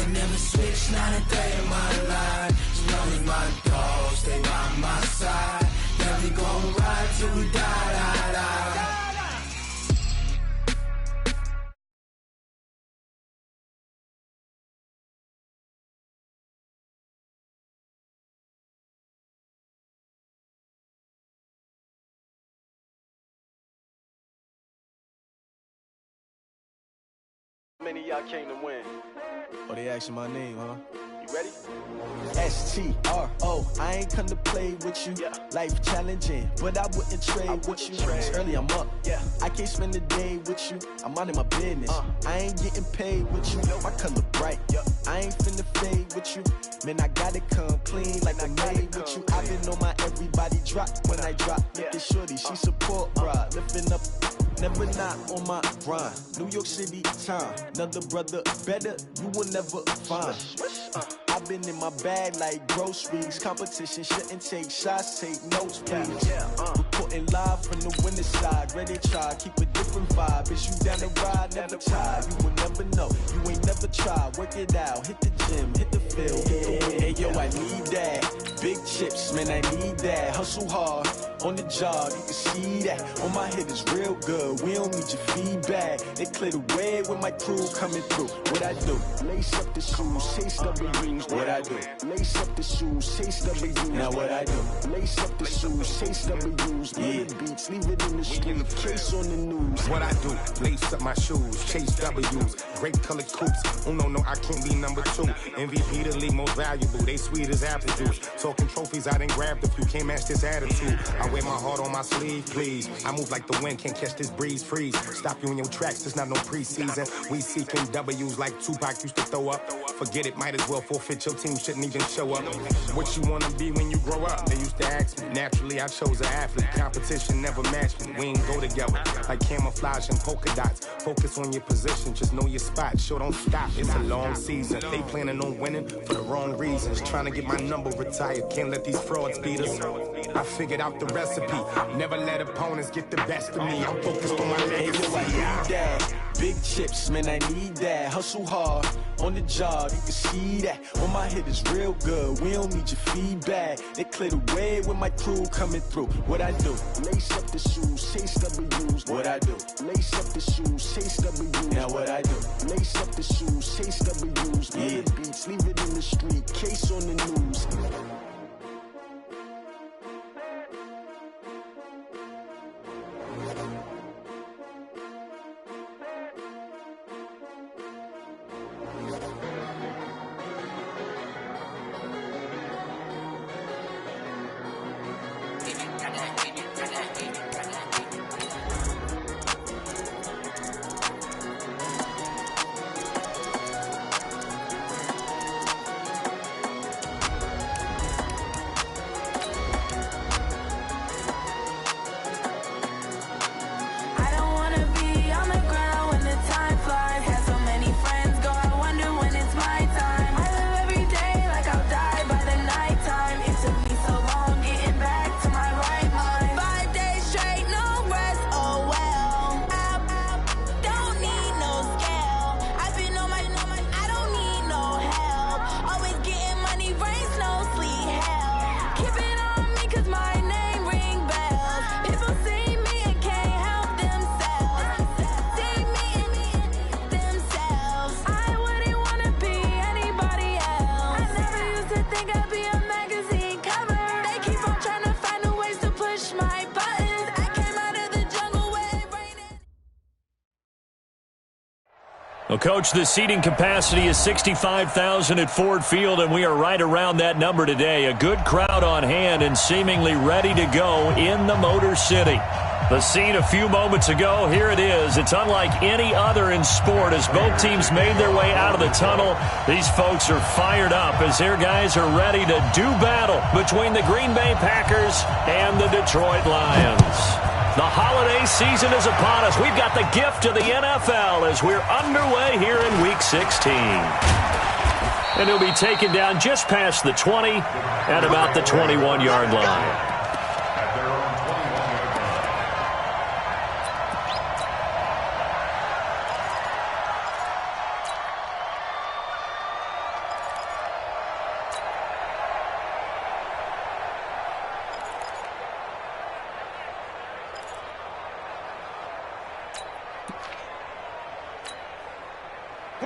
would never switch, not a day in my life. As long as my dogs stay by my side, yeah, we gon' ride till we die. How many of y'all came to win? Oh, they asking my name, huh? You ready? S-T-R-O, I ain't come to play with you. Yeah. Life challenging, but I wouldn't trade with you. It's early, I'm up. Yeah. I can't spend the day with you. I'm minding my business. I ain't getting paid with you. My color bright. I ain't finna fade with you. Man, I gotta come clean like I made with you. I've been on my everybody drop when I drop. Look at shorty, she support, bruh. Lifting up, never not on my grind. New York City time, another brother better, you will never find. I've been in my bag like groceries. Competition shouldn't take shots, take notes, please. Reporting live from the winning side. Ready to try, keep a different vibe. Is you down the ride, never tired. You will never know, you ain't never tried. Work it out, hit the gym, hit the field, hit the win. Hey yo, I need that. Big chips, man, I need that. Hustle hard, on the job, you can see that. On my head is real good, we don't need your feedback. They clear the way with my crew coming through. What I do? Lace up the shoes, chase W's. What I do? Lace up the shoes, chase W's. Now what I do? Lace up the shoes, chase W's. Yeah, beats, leave it in the street, case on the news. What I do? Lace up my shoes, chase W's. Great colored coops. Oh no, I can't be number 2. MVP the league most valuable. They sweet as apple juice. Talking trophies, I done grabbed a few. Can't match this attitude. I wear my heart on my sleeve, please. I move like the wind, can't catch this breeze, freeze. Stop you in your tracks, there's not no preseason. We seeking W's like Tupac used to throw up. Forget it, might as well forfeit, your team shouldn't even show up. What you wanna be when you grow up? They used to ask me. Naturally, I chose an athlete. Competition never matched me. We ain't go together like camouflage and polka dots. Focus on your position, just know your spot. Sure, don't stop, it's a long season. They planning on winning for the wrong reasons. Trying to get my number retired, can't let these frauds beat us. I figured out the recipe. Never let opponents get the best of me. I'm focused on my legacy. I need that. Big chips, man, I need that. Hustle hard, on the job, you can see that. On my head is real good, we don't need your feedback. They clear the way with my crew coming through. What I do? Lace up the shoes, chase W's. What I do? Lace up the shoes, chase W's. Now what I do? Lace up the shoes, chase W's. Yeah, beats, leave it in the street, case on the news. Well, Coach, the seating capacity is 65,000 at Ford Field, and we are right around that number today. A good crowd on hand and seemingly ready to go in the Motor City. The scene a few moments ago, here it is. It's unlike any other in sport as both teams made their way out of the tunnel. These folks are fired up as their guys are ready to do battle between the Green Bay Packers and the Detroit Lions. The holiday season is upon us. We've got the gift of the NFL as we're underway here in Week 16. And he'll be taken down just past the 20 at about the 21-yard line.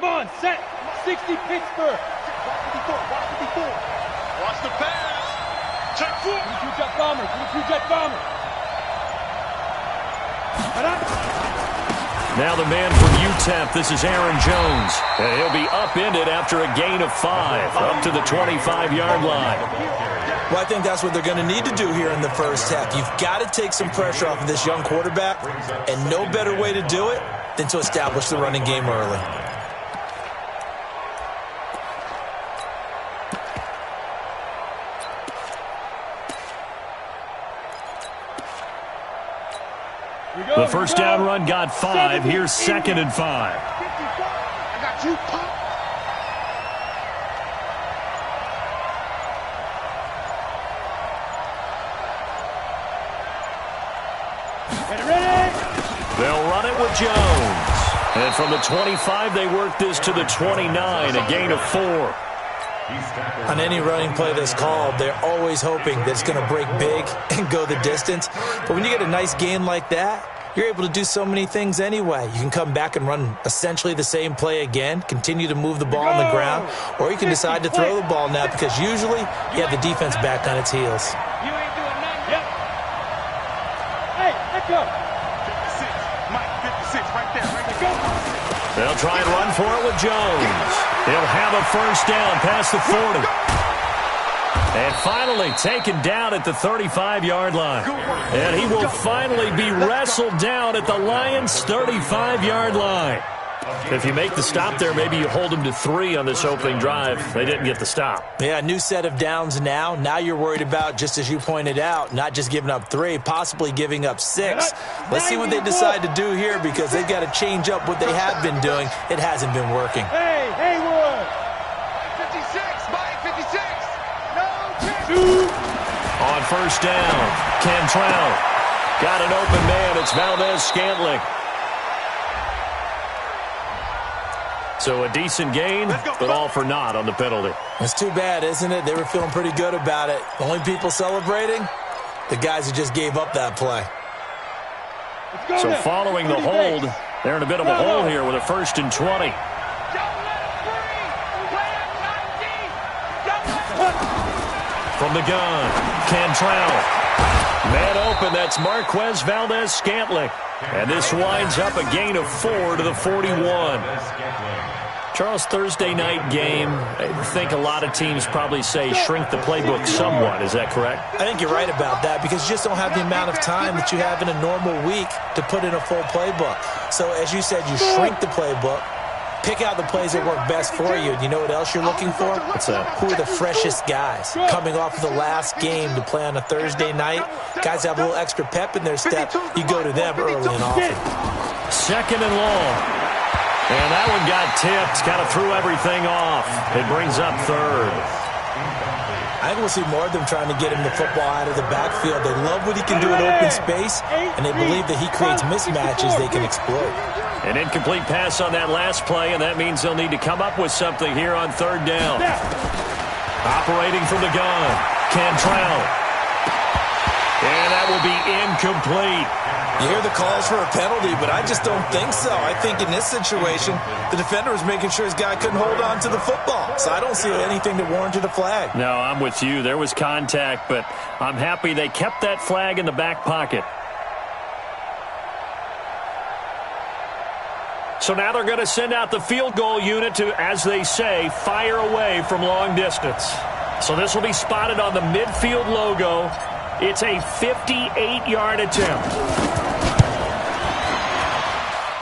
Come on, set. 60 Pittsburgh. Watch the pass. Check foot. 22 Jet Bomber. 22 Jet Bomber. Now the man from UTEP, this is Aaron Jones. And he'll be upended after a gain of 5, up to the 25-yard line. Well, I think that's what they're going to need to do here in the first half. You've got to take some pressure off of this young quarterback, and no better way to do it than to establish the running game early. The first down run got 5. Here's 2nd and 5. I got you, Pop. They'll run it with Jones. And from the 25, they work this to the 29, a gain of 4. On any running play that's called, they're always hoping that it's going to break big and go the distance. But when you get a nice gain like that, you're able to do so many things anyway. You can come back and run essentially the same play again, continue to move the ball on the ground, or you can decide to throw the ball now because usually you have the defense back on its heels. You ain't doing nothing. Yep. Hey, let's go. 56. Mike, 56, right there. Go. They'll try and run for it with Jones. He'll have a first down past the 40. And finally taken down at the 35-yard line. And he will finally be wrestled down at the Lions' 35-yard line. If you make the stop there, maybe you hold them to 3 on this opening drive. They didn't get the stop. Yeah, new set of downs now. Now you're worried about, just as you pointed out, not just giving up 3, possibly giving up 6. Let's see what they decide to do here because they've got to change up what they have been doing. It hasn't been working. Hey, Haywood. 56, Mike, 56. No, On first down, Cantrell got an open man. It's Valdez-Scantling. So a decent gain, but all for naught on the penalty. It's too bad, isn't it? They were feeling pretty good about it. The only people celebrating, the guys who just gave up that play. So following the hold, they're in a bit of a hole here with a 1st and 20. From the gun, Cantrell. Man open, that's Marquez Valdez-Scantling. And this winds up a gain of 4 to the 41. Charles, Thursday night game, I think a lot of teams probably say shrink the playbook somewhat. Is that correct? I think you're right about that because you just don't have the amount of time that you have in a normal week to put in a full playbook. So as you said, you shrink the playbook, pick out the plays that work best for you. And you know what else you're looking for? What's that? Who are the freshest guys coming off of the last game to play on a Thursday night? Guys have a little extra pep in their step. You go to them early and often. 2nd and long. And that one got tipped, kind of threw everything off. It brings up 3rd. I think we'll see more of them trying to get him the football out of the backfield. They love what he can do in open space, and they believe that he creates mismatches they can exploit. An incomplete pass on that last play, and that means they'll need to come up with something here on 3rd down. Operating from the gun, Cantrell. And that will be incomplete. You hear the calls for a penalty, but I just don't think so. I think in this situation, the defender was making sure his guy couldn't hold on to the football. So I don't see anything that warranted a flag. No, I'm with you. There was contact, but I'm happy they kept that flag in the back pocket. So now they're going to send out the field goal unit to, as they say, fire away from long distance. So this will be spotted on the midfield logo. It's a 58-yard attempt.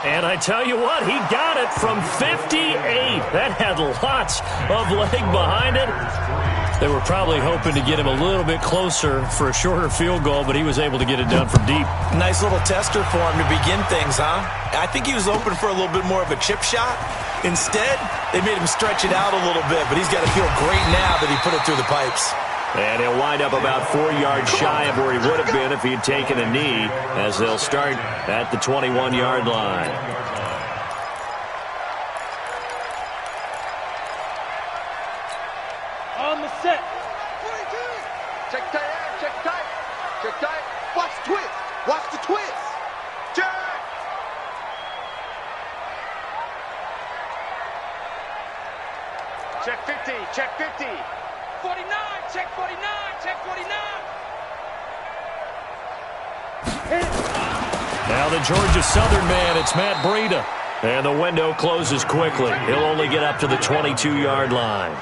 And I tell you what, he got it from 58. That had lots of leg behind it. They were probably hoping to get him a little bit closer for a shorter field goal, but he was able to get it done from deep. Nice little tester for him to begin things, huh? I think he was open for a little bit more of a chip shot. Instead, they made him stretch it out a little bit, but he's got to feel great now that he put it through the pipes. And he'll wind up about 4 yards shy of where he would have been if he had taken a knee, as they'll start at the 21-yard line. On the set. Check tight, check tight, check tight. Watch the twist. Watch the twist. Check. Check 50. Check 50. 49. Check 49. Check 49. Now the Georgia Southern man, it's Matt Breida. And the window closes quickly. He'll only get up to the 22-yard line.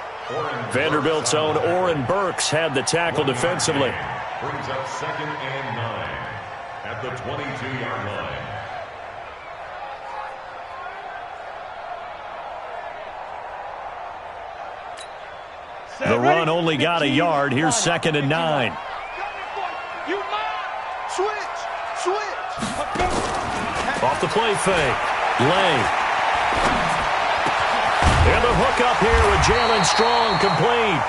Vanderbilt's own Oren Burks had the tackle defensively. Brings up 2nd and 9 at the 22-yard line. The run only got a yard. Here's 2nd and 9. Switch. Off the play fake. Lay. And the hook up here with Jalen Strong complete.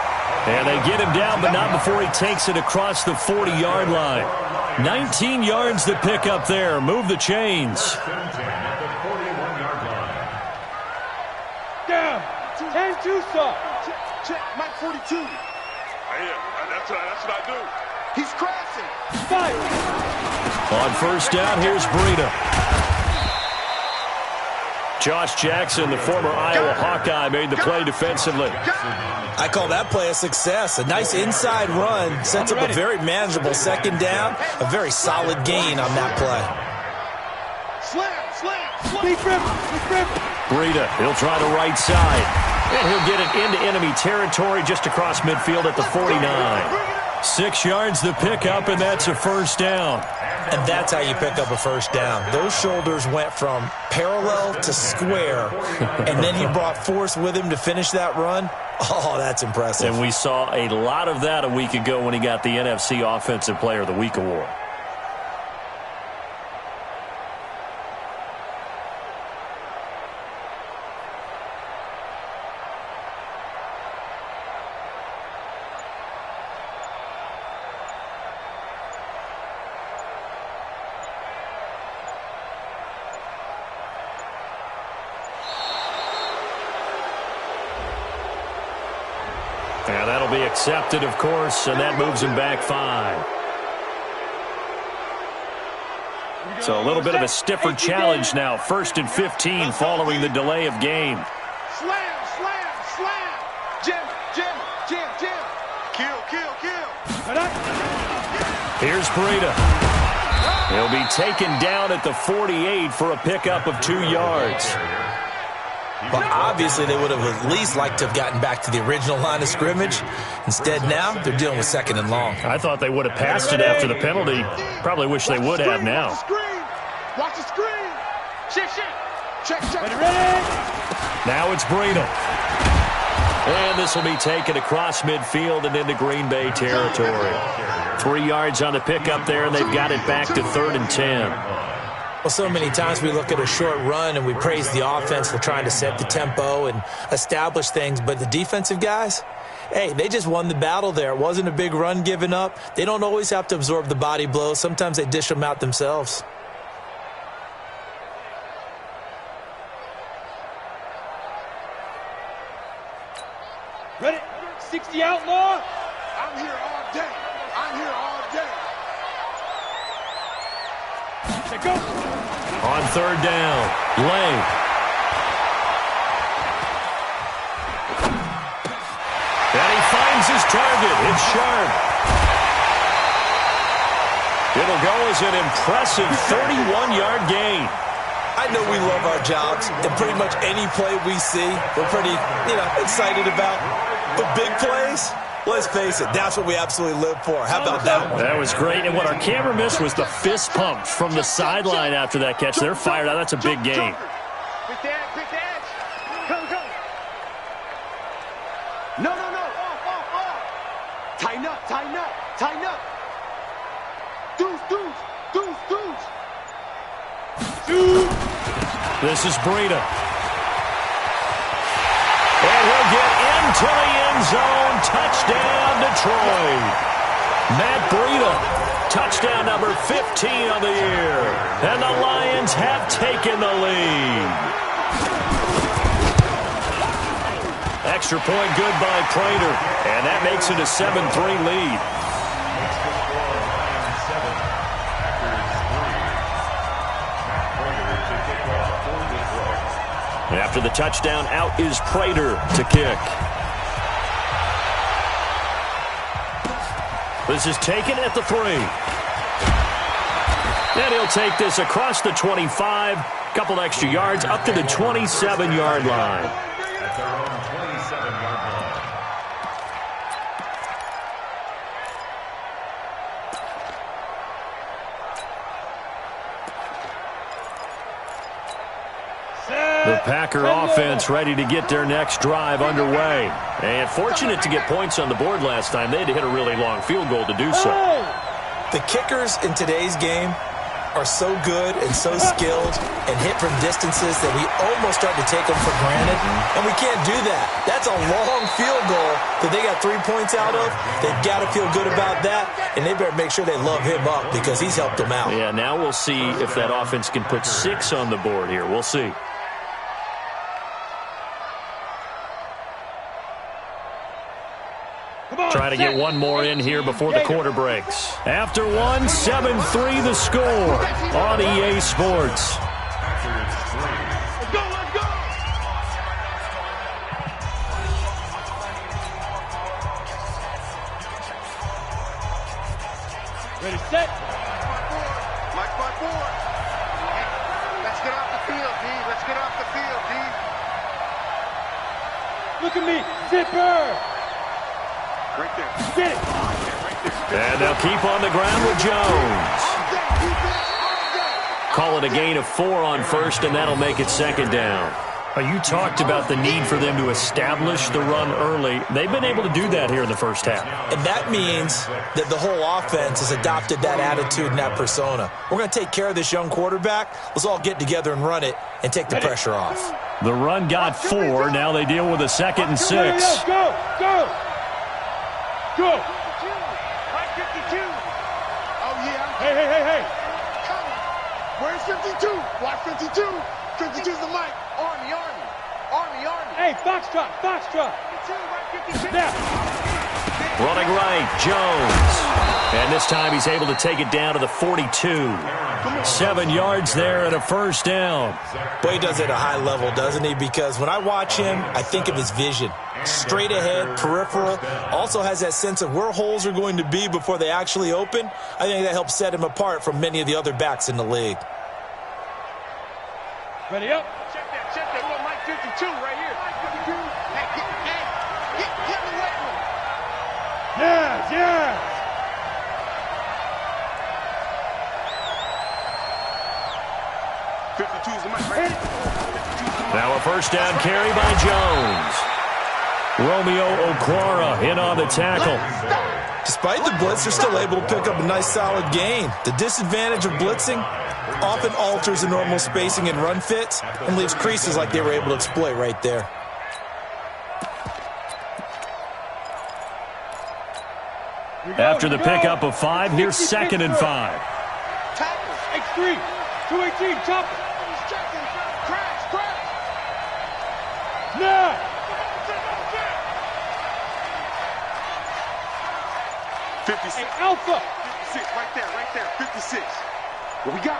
And they get him down, but not before he takes it across the 40-yard line. 19 yards to pick up there. Move the chains. Down. 10-2, sir. Check. Mike 42. That's what I do. He's crashing. Fire. On first down, here's Breida. Josh Jackson, the former Iowa Hawkeye, made the play defensively. I call that play a success. A nice inside run sets up a very manageable 2nd down. A very solid gain on that play. Slam. Deep rip. Breida, he'll try the right side. And he'll get it into enemy territory just across midfield at the 49. 6 yards to pick up, and that's a first down. And that's how you pick up a first down. Those shoulders went from parallel to square, and then he brought force with him to finish that run. Oh, that's impressive. And we saw a lot of that a week ago when he got the NFC Offensive Player of the Week award. And that'll be accepted, of course, and that moves him back 5. So a little bit of a stiffer challenge now. 1st and 15 following the delay of game. Slam. Jim. Kill. Here's Breida. He'll be taken down at the 48 for a pickup of 2 yards. But obviously they would have at least liked to have gotten back to the original line of scrimmage. Instead now, they're dealing with 2nd and long. I thought they would have passed it after the penalty. Probably wish they would have now. Watch the screen. Check. Ready. Now it's Breida. And this will be taken across midfield and into Green Bay territory. 3 yards on the pickup there, and they've got it back to 3rd and 10. Well, so many times we look at a short run and we praise the offense for trying to set the tempo and establish things, but the defensive guys, hey, they just won the battle there. It wasn't a big run given up. They don't always have to absorb the body blows. Sometimes they dish them out themselves. Ready. 60 outlaw. I'm here all day. Check go. On 3rd down, Lay. And he finds his target. It's sharp. It'll go as an impressive 31-yard gain. I know we love our jobs, and pretty much any play we see, we're pretty, excited about. But big plays, let's face it, that's what we absolutely live for. How about that one? That was great, and what our camera missed was the fist pump from the sideline after that catch. They're fired out. That's a big gain. Quick edge. Go. No. Off. Tighten up. Deuce. This is Breida. And he'll get into the end zone. Touchdown, Detroit. Matt Breida, touchdown number 15 on the year. And the Lions have taken the lead. Extra point good by Prater. And that makes it a 7-3 lead. After the touchdown, out is Prater to kick. This is taken at the 3. And he'll take this across the 25, couple extra yards, up to the 27-yard line. At their own 27-yard line. The Packer offense ready to get their next drive underway. And fortunate to get points on the board last time. They had to hit a really long field goal to do so. The kickers in today's game are so good and so skilled and hit from distances that we almost start to take them for granted, and we can't do that. That's a long field goal that they got 3 points out of. They've got to feel good about that, and they better make sure they love him up because he's helped them out. Yeah, now we'll see if that offense can put 6 on the board here. We'll see. Try to get one more in here before the quarter breaks. After one, 7-3 the score on EA Sports. Let's go, let's go! Ready, set. Mike by board. Let's get off the field, D. Let's get off the field, D. Look at me, zipper. Right there. Get it. And they'll keep on the ground with Jones. Call it a gain of 4 on first, and that'll make it second down. You talked about the need for them to establish the run early. They've been able to do that here in the first half. And that means that the whole offense has adopted that attitude and that persona. We're going to take care of this young quarterback. Let's all get together and run it and take the pressure off. The run got 4. Now they deal with a 2nd and 6. Go, go. Go! Right 52. Oh, yeah. Hey. Where's 52? Watch 52. 52's the mic. Army. Hey, Foxtrot. 52, right 52. Now. Running right, Jones. And this time he's able to take it down to the 42. 7 yards there and a first down. Boy, he does it at a high level, doesn't he? Because when I watch him, I think of his vision. Straight ahead, peripheral, also has that sense of where holes are going to be before they actually open. I think that helps set him apart from many of the other backs in the league. Ready up. Check that. Little Mike 52 right here. Mike 52. Hey, get the weight room. Yes. 52's the mic right here. Now a first down carry by Jones. Romeo Okwara in on the tackle. Despite the blitz, they're still able to pick up a nice solid gain. The disadvantage of blitzing often alters the normal spacing and run fits and leaves creases like they were able to exploit right there. After the pickup of 5, here's 2nd and 5. Tackle. X3. 218. Chop it. He's checking. Crash. Now. 56. Hey, Alpha. 56. Right there. 56. What we got?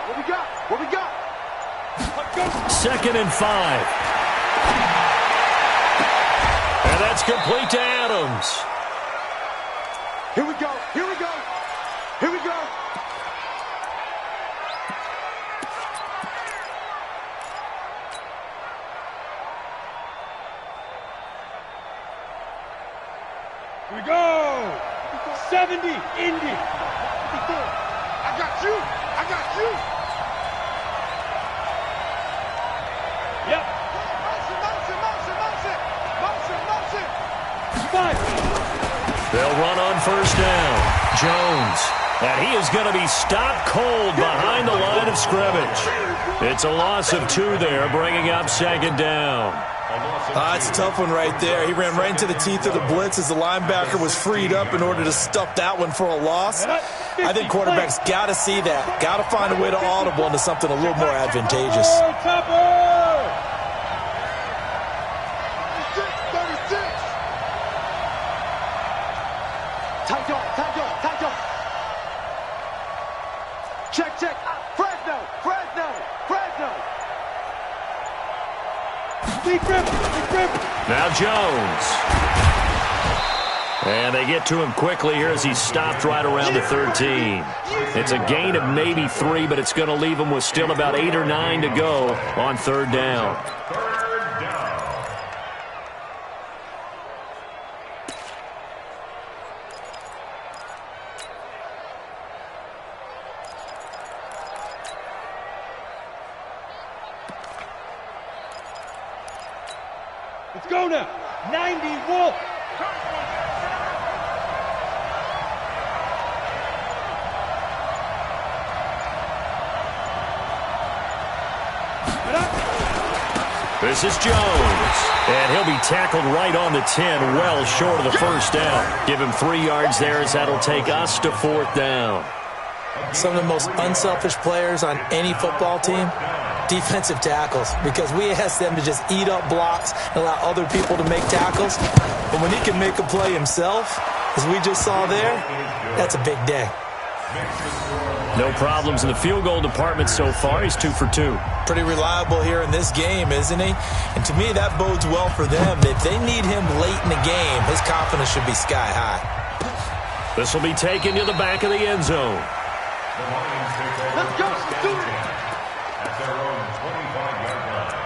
2nd and 5. And that's complete to Adams. Here we go. Here we go. 70. Indy. I got you. Yep. Motion. 5. They'll run on first down. Jones. And he is going to be stopped cold behind the line of scrimmage. It's a loss of 2 there, bringing up 2nd down. It's a tough one right there. He ran right into the teeth of the blitz as the linebacker was freed up in order to stuff that one for a loss. I think quarterbacks got to see that. Got to find a way to audible into something a little more advantageous. 36. Tight on. Check. Fresno. Big grip. Now Jones. And they get to him quickly here as he stopped right around the 13. It's a gain of maybe 3, but it's going to leave him with still about 8 or 9 to go on third down. Let's go now. 90 Wolf. This is Jones, and he'll be tackled right on the 10, well short of the first down. Give him 3 yards there as that'll take us to fourth down. Some of the most unselfish players on any football team, defensive tackles, because we ask them to just eat up blocks and allow other people to make tackles. But when he can make a play himself, as we just saw there, that's a big day. No problems in the field goal department so far. He's 2 for 2. Pretty reliable here in this game, isn't he? And to me, that bodes well for them. If they need him late in the game, his confidence should be sky high. This will be taken to the back of the end zone. Let's go, let's do it. At their own 25-yard line.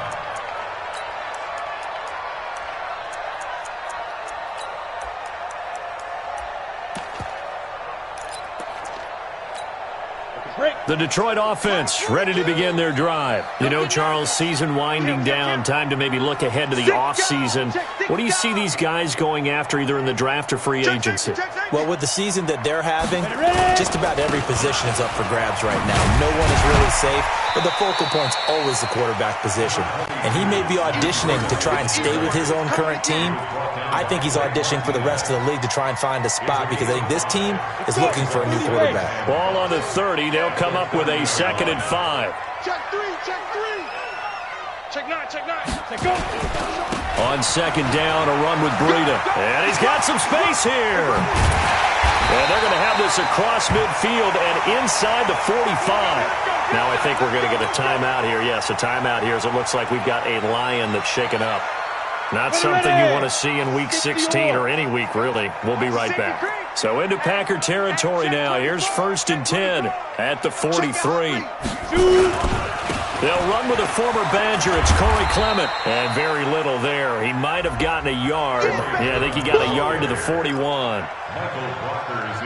The Detroit offense ready to begin their drive. You know, Charles, season winding down, time to maybe look ahead to the offseason. What do you see these guys going after either in the draft or free agency? Well, with the season that they're having, just about every position is up for grabs right now. No one is really safe, but the focal point's always the quarterback position. And he may be auditioning to try and stay with his own current team. I think he's auditioning for the rest of the league to try and find a spot because I think this team is looking for a new quarterback. Ball on the 30. They'll come up with a 2nd and 5. Check 3, check 3. Check 9, check 9. Check go. On 2nd down, a run with Breida. And he's got some space here. And they're going to have this across midfield and inside the 45. Now I think we're going to get a timeout here. Yes, a timeout here as it looks like we've got a lion that's shaken up. Not something you want to see in Week 16 or any week, really. We'll be right back. So into Packer territory now. Here's 1st and 10 at the 43. They'll run with a former Badger. It's Corey Clement. And very little there. He might have gotten a yard. Yeah, I think he got a yard to the 41.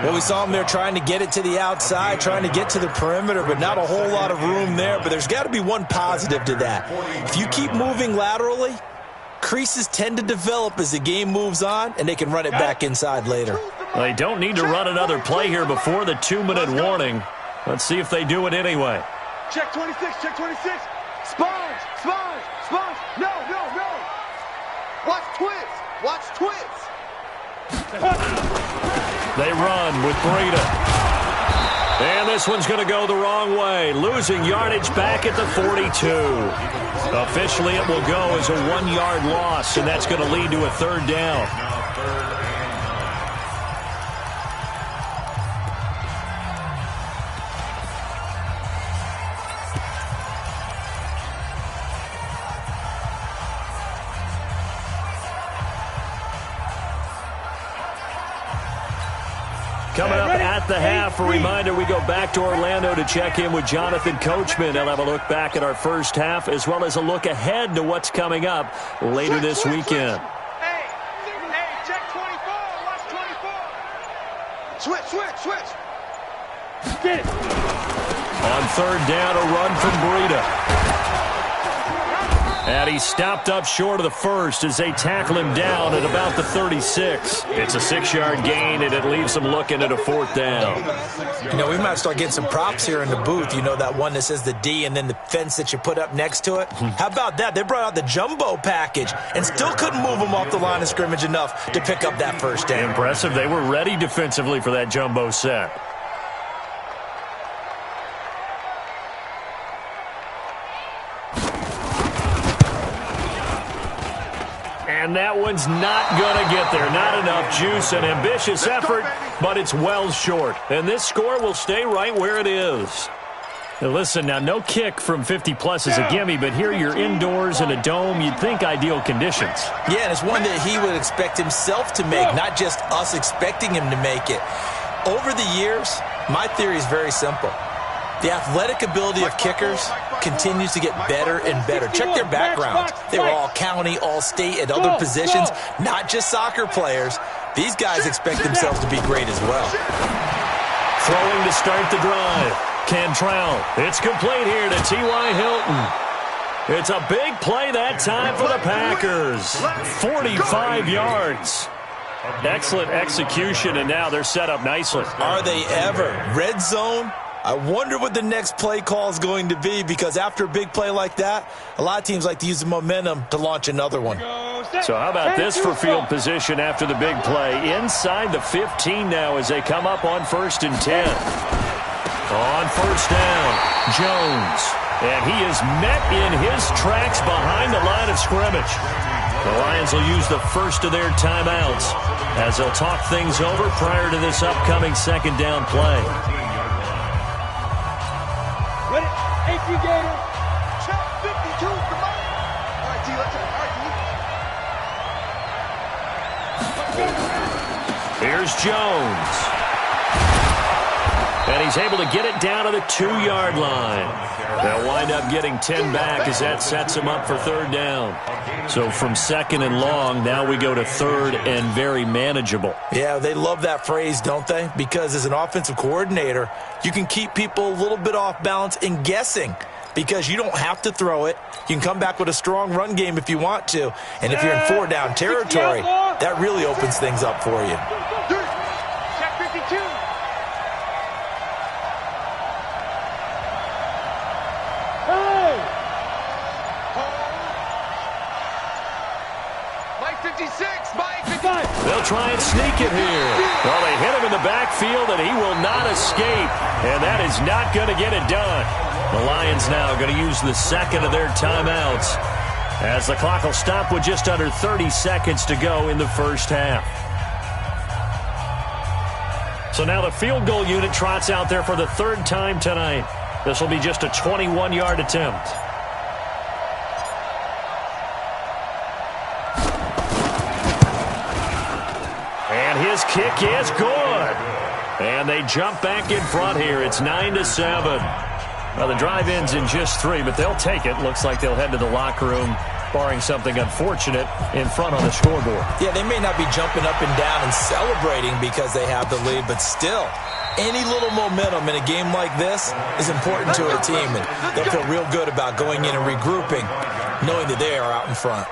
Well, we saw him there trying to get it to the outside, trying to get to the perimeter, but not a whole lot of room there. But there's got to be one positive to that. If you keep moving laterally, creases tend to develop as the game moves on, and they can run it back inside later. They don't need to run another play here before the 2-minute warning. Let's see if they do it anyway. Check 26, check 26. Sponge, sponge, sponge. No, no, no. Watch twist, watch twist. They run with Breida. And this one's going to go the wrong way. Losing yardage back at the 42. Officially, it will go as a 1-yard loss, and that's going to lead to a 3rd down. Coming up at the half, a reminder, we go back to Orlando to check in with Jonathan Coachman. He'll have a look back at our first half as well as a look ahead to what's coming up later this weekend. Hey, check 24, watch 24. Switch. Get it. On 3rd down, a run from Breida. And he stopped up short of the first as they tackle him down at about the 36. It's a 6-yard gain, and it leaves them looking at a 4th down. You know, we might start getting some props here in the booth. You know, that one that says the D and then the fence that you put up next to it? How about that? They brought out the jumbo package and still couldn't move them off the line of scrimmage enough to pick up that 1st down. Impressive. They were ready defensively for that jumbo set. And that one's not going to get there. Not enough juice. An ambitious effort, but it's well short. And this score will stay right where it is. Now listen, now no kick from 50-plus is a gimme, but here you're indoors in a dome. You'd think ideal conditions. Yeah, and it's one that he would expect himself to make, not just us expecting him to make it. Over the years, my theory is very simple. The athletic ability of kickers continues to get better and better. Check their backgrounds. They were all county, all state, at other positions, not just soccer players. These guys expect themselves to be great as well. Throwing to start the drive. Cantrell. It's complete here to T.Y. Hilton. It's a big play that time for the Packers. 45 yards. Excellent execution, and now they're set up nicely. Are they ever? Red zone? I wonder what the next play call is going to be, because after a big play like that, a lot of teams like to use the momentum to launch another one. So how about this for field position after the big play? Inside the 15 now as they come up on 1st and 10. On first down, Jones. And he is met in his tracks behind the line of scrimmage. The Lions will use the first of their timeouts as they'll talk things over prior to this upcoming second down play. Ready? 18 Gator. Check 52. Come on. All right, T. Let's go. All right, T. Here's Jones. And he's able to get it down to the 2-yard line. They'll wind up getting 10 back as that sets him up for 3rd down. So from 2nd and long, now we go to 3rd and very manageable. Yeah, they love that phrase, don't they? Because as an offensive coordinator, you can keep people a little bit off balance and guessing, because you don't have to throw it. You can come back with a strong run game if you want to. And if you're in 4-down territory, that really opens things up for you. Check 52. Mike 56, Mike 55. They'll try and sneak it here. Well, they hit him in the backfield, and he will not escape. And that is not going to get it done. The Lions now going to use the second of their timeouts as the clock will stop with just under 30 seconds to go in the first half. So now the field goal unit trots out there for the 3rd time tonight. This will be just a 21-yard attempt. And his kick is good. And they jump back in front here. It's 9-7. Well, the drive ends in just 3, but they'll take it. Looks like they'll head to the locker room, barring something unfortunate, in front on the scoreboard. Yeah, they may not be jumping up and down and celebrating because they have the lead, but still, any little momentum in a game like this is important to a team, and they'll feel real good about going in and regrouping, knowing that they are out in front.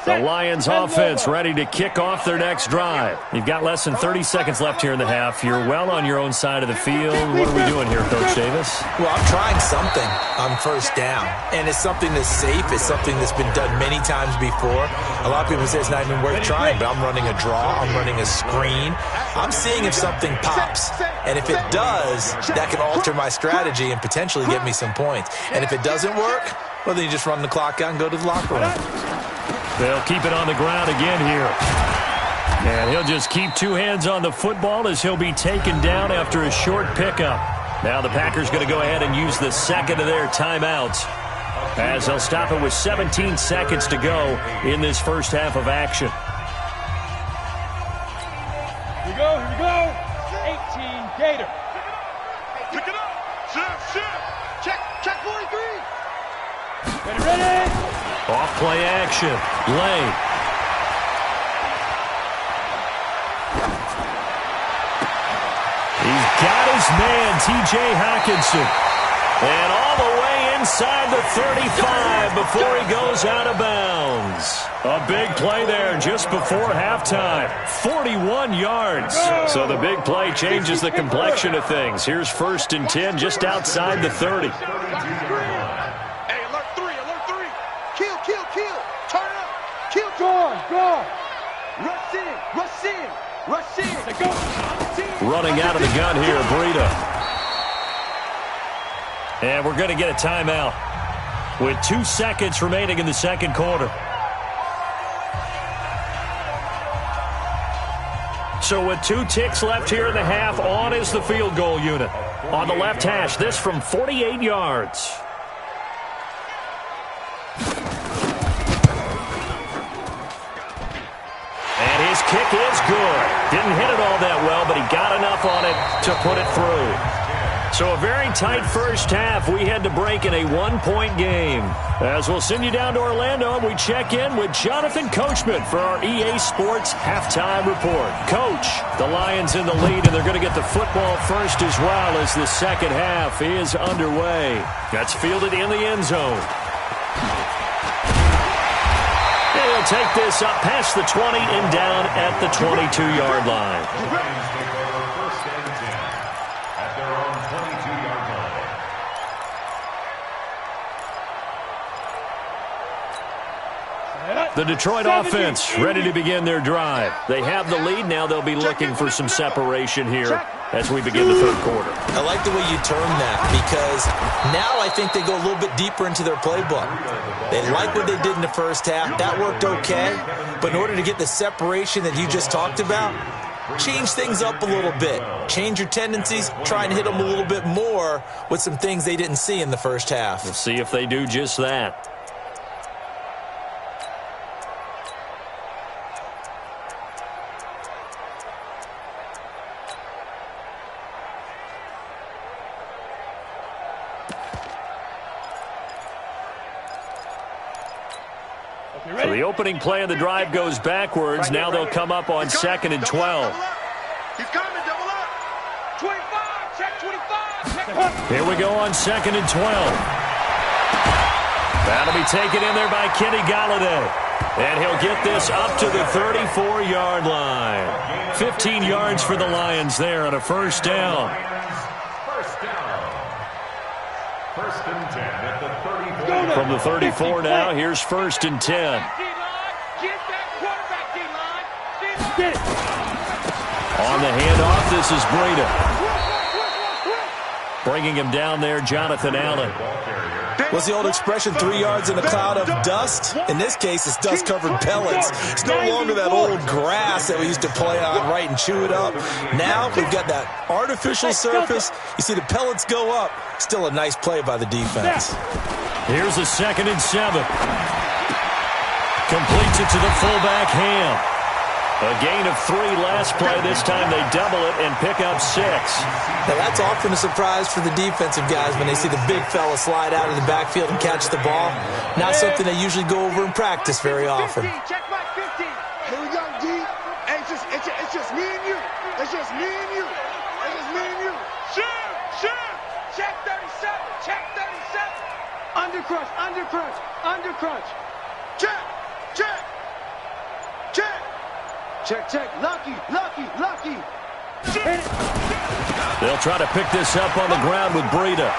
The Lions offense ready to kick off their next drive. You've got less than 30 seconds left here in the half. You're well on your own side of the field. What are we doing here, Coach Davis? Well, I'm trying something on first down, and it's something that's safe. It's something that's been done many times before. A lot of people say it's not even worth trying, but I'm running a draw. I'm running a screen. I'm seeing if something pops, and if it does, that can alter my strategy and potentially get me some points. And if it doesn't work, well, then you just run the clock out and go to the locker room. They'll keep it on the ground again here. And he'll just keep 2 hands on the football as he'll be taken down after a short pickup. Now the Packers going to go ahead and use the second of their timeouts as they'll stop it with 17 seconds to go in this first half of action. Here we go, here we go. 18 Gator. Pick it up. Check 43. Ready. Off play action. Lay. He's got his man, T.J. Hockenson. And all the way inside the 35 before he goes out of bounds. A big play there just before halftime. 41 yards. So the big play changes the complexion of things. Here's 1st and 10 just outside the 30. Go! Rush in! Running out of the gun here, Breida. And we're going to get a timeout with 2 seconds remaining in the second quarter. So with 2 ticks left here in the half, on is the field goal unit. On the left hash, this from 48 yards. And his kick is good. Didn't hit it all that well, but he got enough on it to put it through. So a very tight first half. We had to break in a 1-point game. As we'll send you down to Orlando, we check in with Jonathan Coachman for our EA Sports Halftime Report. Coach, the Lions in the lead, and they're going to get the football first as well as the second half is underway. That's fielded in the end zone. And he'll take this up past the 20 and down at the 22-yard line. The Detroit offense ready to begin their drive. They have the lead. Now they'll be looking for some separation here as we begin the third quarter. I like the way you term that because now I think they go a little bit deeper into their playbook. They like what they did in the first half. That worked okay. But in order to get the separation that you just talked about, change things up a little bit. Change your tendencies. Try and hit them a little bit more with some things they didn't see in the first half. We'll see if they do just that. So the opening play of the drive goes backwards. Now they'll come up on 2nd and 12. He's coming, double up. 25, check 25. Here we go on 2nd and 12. That'll be taken in there by Kenny Galladay. And he'll get this up to the 34-yard line. 15 yards for the Lions there on a first down. First and 10 at the 34. From the 34 now, here's 1st and 10. On the handoff, this is Breida. Bringing him down there, Jonathan Allen. What's the old expression, 3 yards in a cloud of dust? In this case, it's dust-covered pellets. It's no longer that old grass that we used to play on, right, and chew it up. Now we've got that artificial surface. You see the pellets go up. Still a nice play by the defense. Here's a 2nd and 7. Completes it to the fullback, Ham. A gain of 3 last play. This time they double it and pick up 6. Now that's often a surprise for the defensive guys when they see the big fella slide out of the backfield and catch the ball. Not something they usually go over in practice very often. Check my 15. Here we go, D. Hey, it's just me and you. It's just me and you. It's just me and you. Shoot. Check 37. Check 37. Undercrunch. Check. Check. Lucky. They'll try to pick this up on the ground with Breida.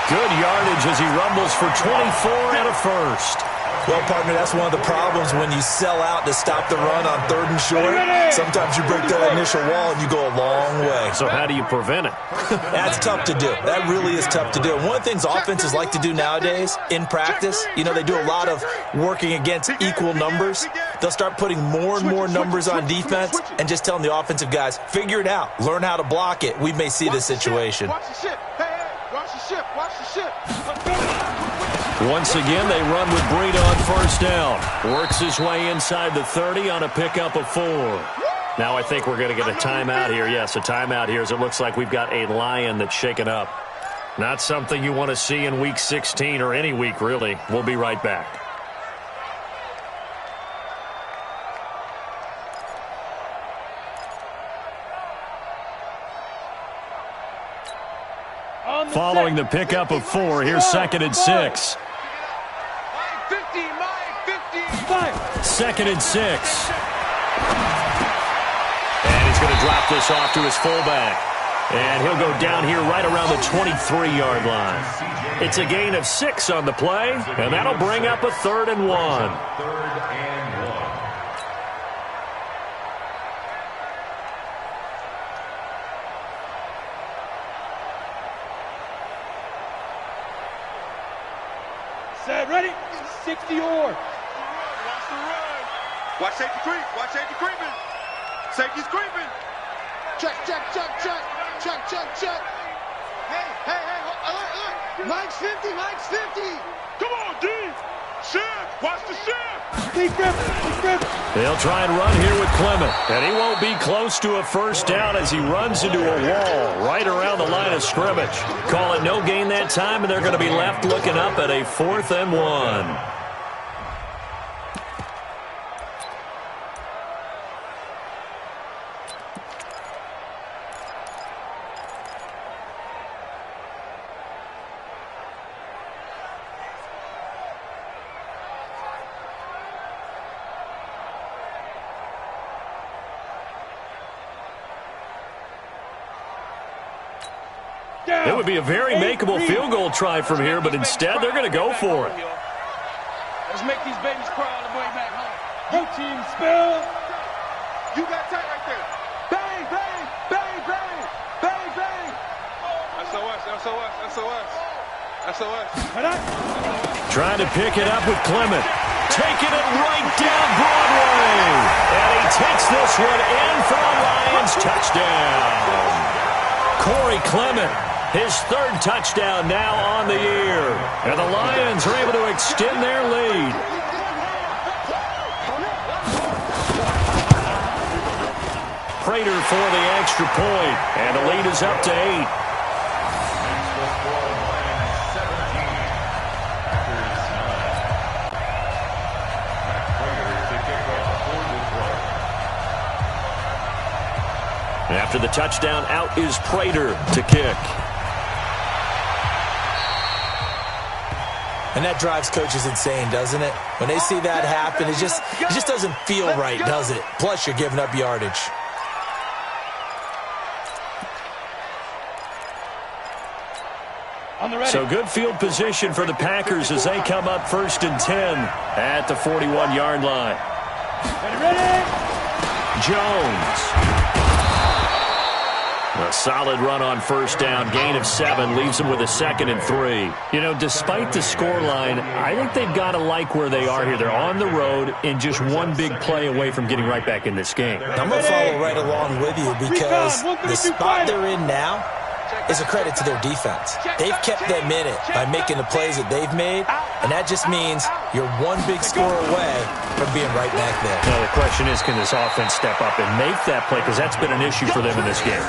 Good yardage as he rumbles for 24 and a first. Well, partner, that's one of the problems when you sell out to stop the run on 3rd and short. Sometimes you break that initial wall and you go a long way. So how do you prevent it? That's tough to do. That really is tough to do. And one of the things offenses like to do nowadays in practice, they do a lot of working against equal numbers. They'll start putting more and more numbers on defense and just telling the offensive guys, figure it out. Learn how to block it. We may see this situation. Watch the ship. Hey, watch the ship. Once again, they run with Breida on first down. Works his way inside the 30 on a pickup of 4. Now I think we're going to get a timeout here. Yes, a timeout here as it looks like we've got a Lion that's shaken up. Not something you want to see in Week 16 or any week, really. We'll be right back. Following the pickup of 4, here's 2nd and 6. 2nd and 6. And he's going to drop this off to his fullback. And he'll go down here right around the 23-yard line. It's a gain of 6 on the play, and that'll bring up a 3rd and 1. 60 or. Watch the run. Watch safety creep. Watch safety creeping. Safety's creeping. Check, check, check, check. Check, check, check. Hey, hey, hey. Alert. Mike's 50. Mike's 50. Come on, D. Shift. Watch the shift. Keep gripping. Keep gripping. They'll try and run here with Clement. And he won't be close to a first down as he runs into a wall right around the line of scrimmage. Call it no gain that time, and they're going to be left looking up at a 4th and 1. It would be a very makeable field goal try from here, but instead they're going to go for it. Let's make these babies cry all the way back home. Go team, spill. You got tight right there. Bang, bang, bang, bang, bang, bang. SOS, SOS, SOS. SOS. Trying to pick it up with Clement. Taking it right down Broadway. And he takes this one in for a Lions touchdown. Corey Clement, his 3rd touchdown now on the year. And the Lions are able to extend their lead. Prater for the extra point, and the lead is up to 8. After the touchdown, out is Prater to kick. And that drives coaches insane, doesn't it? When they see that happen, it just doesn't feel right, does it? Plus, you're giving up yardage. So good field position for the Packers as they come up 1st and 10 at the 41-yard line. Jones. A solid run on first down, gain of 7, leaves them with a 2nd and 3. You know, despite the scoreline, I think they've got to like where they are here. They're on the road and just one big play away from getting right back in this game. I'm going to follow right along with you because the spot they're in now is a credit to their defense. They've kept them in it by making the plays that they've made, and that just means you're one big score away from being right back there. Now the question is, can this offense step up and make that play? Because that's been an issue for them in this game.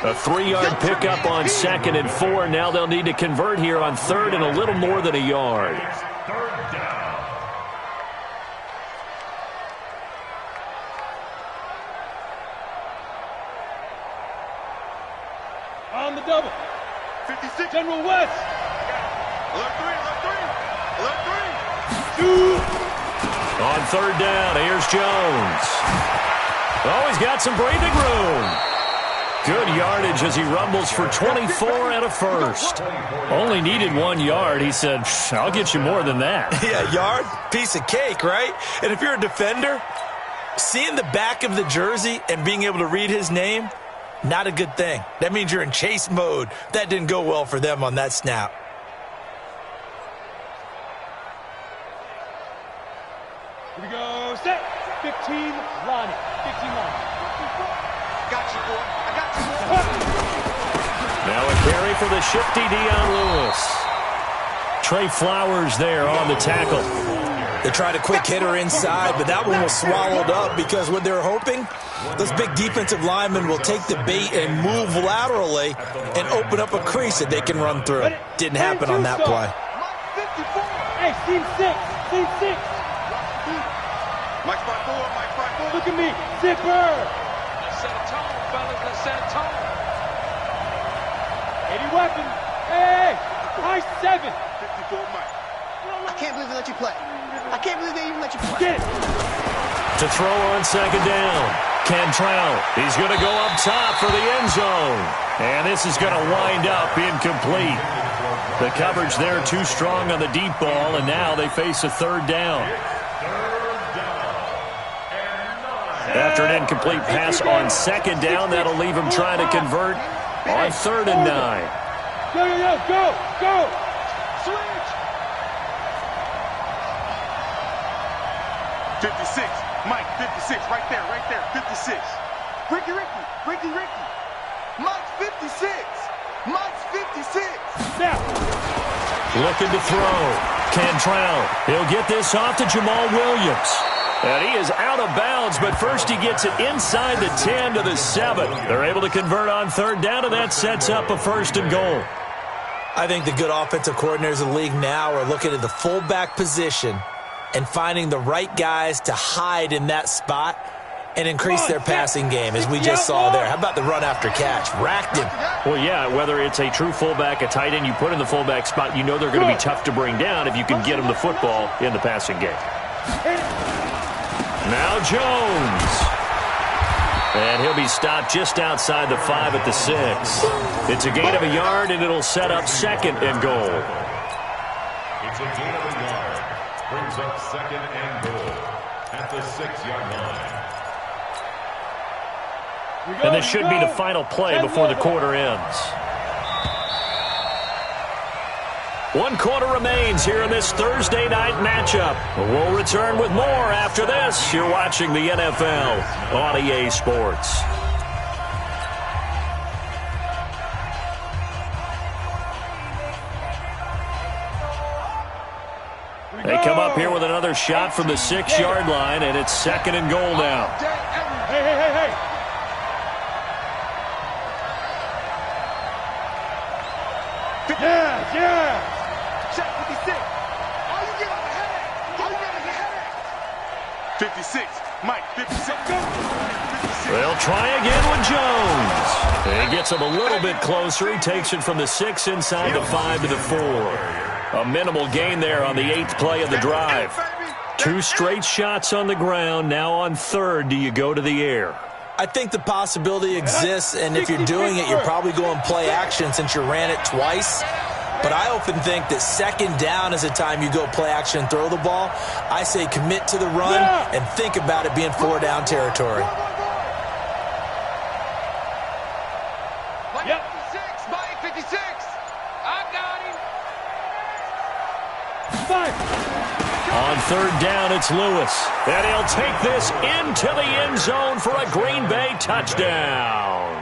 A 3-yard pickup on 2nd and 4. Now they'll need to convert here on 3rd and a little more than a yard. On the double. 56. General West. Alert 3, alert 3. Alert 3. 2. On 3rd down, here's Jones. Oh, he's got some breathing room. Good yardage as he rumbles for 24 and a first. Only needed 1 yard. He said, I'll get you more than that. Yeah, yard, piece of cake, right? And if you're a defender, seeing the back of the jersey and being able to read his name, not a good thing. That means you're in chase mode. That didn't go well for them on that snap. Here we go. Set. 15 Lonnie. 15 Lonnie. Got you, boy. I got you, boy. Now a carry for the shifty Dion Lewis. Trey Flowers there on the tackle. They tried a quick hitter inside, but that one was swallowed up because what they're hoping, those big defensive linemen will take the bait and move laterally and open up a crease that they can run through. Didn't happen on that play. Hey, team 6. Team 6. Mike 5-4, Mike 5-4. Look at me. Zipper. Let's set a tone, fellas. Let's set a tone. 80 weapons. Hey, high 7. 54, Mike. I can't believe they let you play. I can't believe they even let you play. Get it. To throw on 2nd down, Cantrell. He's going to go up top for the end zone. And this is going to wind up incomplete. The coverage there too strong on the deep ball, and now they face a 3rd down. After an incomplete pass on 2nd down, that'll leave him trying to convert on 3rd and 9. Go, go, go, go. Switch. 56. Mike, 56. Right there, 56. Ricky. Mike's 56. Mike's 56. Snap. Looking to throw. Cantrell. He'll get this off to Jamal Williams. And he is out of bounds, but first he gets it inside the 10 to the 7. They're able to convert on third down, and that sets up a 1st and goal. I think the good offensive coordinators in the league now are looking at the fullback position and finding the right guys to hide in that spot and increase their passing game, as we just saw there. How about the run after catch? Racked him. Well, yeah, whether it's a true fullback, a tight end you put in the fullback spot, you know they're going to be tough to bring down if you can get them the football in the passing game. Now Jones. And he'll be stopped just outside the 5 at the 6. It's a gain of a yard, and it'll set up 2nd and goal. It's a gain of a yard. Brings up 2nd and goal at the 6-yard line. And this should be the final play before the quarter ends. 1 quarter remains here in this Thursday night matchup. We'll return with more after this. You're watching the NFL on EA Sports. They come up here with another shot from the 6-yard line, and it's 2nd and goal now. Hey. Yeah. Check 56. All you get on the headache. 56. Mike, 56. Go. 56. They'll try again with Jones. He gets him a little bit closer. He takes it from the 6 inside the 5 to the 4. A minimal gain there on the 8th play of the drive. 2 straight shots on the ground. Now on 3rd, do you go to the air? I think the possibility exists, and if you're doing it, you're probably going play action since you ran it twice. But I often think that 2nd down is the time you go play action and throw the ball. I say commit to the run and think about it being 4-down territory. Mike 56. Mike 56. I got him. 5. On 3rd down, it's Lewis. And he'll take this into the end zone for a Green Bay touchdown.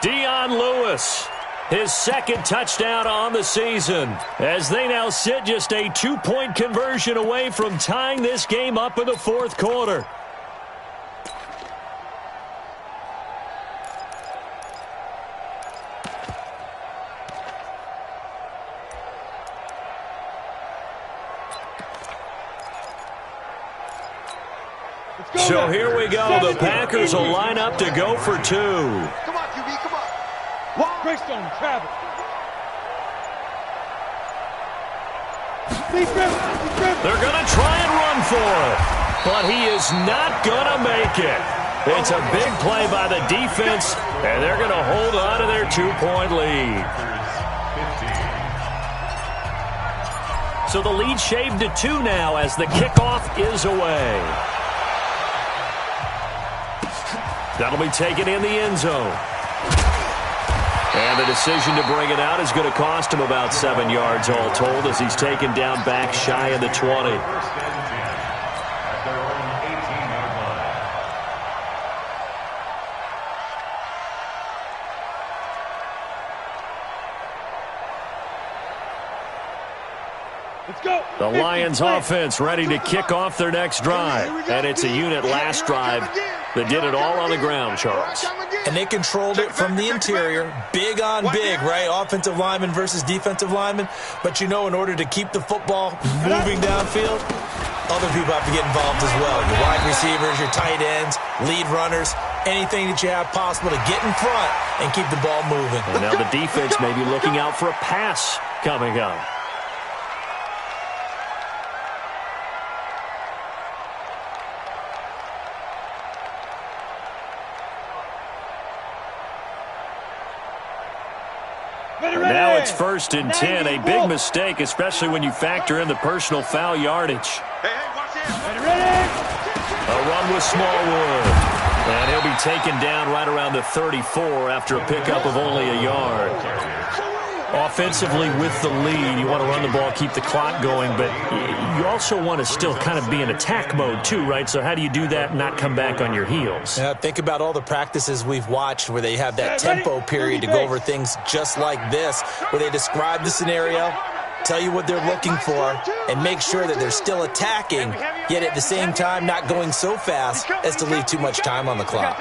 Dion Lewis, his 2nd touchdown on the season, as they now sit just a 2-point conversion away from tying this game up in the 4th quarter. So here we go. The Packers will line up to go for 2. Come on, QB, come on. Greystone, travel. They're going to try and run for it, but he is not going to make it. It's a big play by the defense, and they're going to hold on to their 2-point lead. So the lead shaved to 2 now as the kickoff is away. That'll be taken in the end zone. And the decision to bring it out is going to cost him about 7 yards all told as he's taken down back shy of the 20. The Lions offense ready to kick off their next drive. And it's a unit last drive that did it all on the ground, Charles. And they controlled it from the interior, big on big, right? Offensive lineman versus defensive lineman. But you know, in order to keep the football moving downfield, other people have to get involved as well. Your wide receivers, your tight ends, lead runners, anything that you have possible to get in front and keep the ball moving. And now the defense may be looking out for a pass coming up. Now it's 1st and 10, a big mistake, especially when you factor in the personal foul yardage. A run with Smallwood. And he'll be taken down right around the 34 after a pickup of only a yard. Offensively with the lead, you want to run the ball, keep the clock going, but you also want to still kind of be in attack mode too, right? So how do you do that and not come back on your heels? Yeah, think about all the practices we've watched where they have that tempo period to go over things just like this, where they describe the scenario, tell you what they're looking for, and make sure that they're still attacking, yet at the same time not going so fast as to leave too much time on the clock.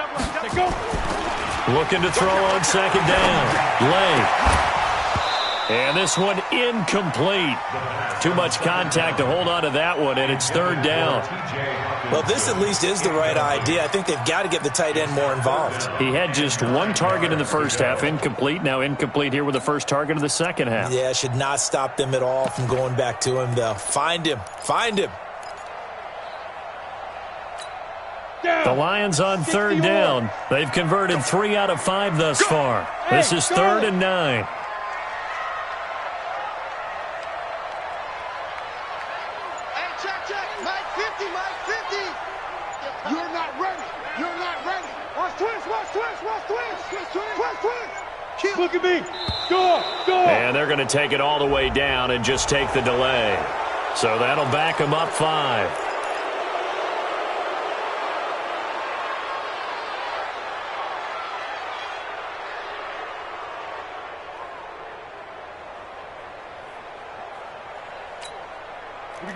Looking to throw on second down. Lay. And this one incomplete. Too much contact to hold on to that one, and it's third down. Well, this at least is the right idea. I think they've got to get the tight end more involved. He had just one target in the first half, incomplete. Now incomplete here with the first target of the second half. Yeah, should not stop them at all from going back to him, though. Find him. Find him. The Lions on third down. They've converted 3 out of 5 thus far. This is 3rd and 9. Look at me. Go. And they're going to take it all the way down and just take the delay. So that'll back them up 5.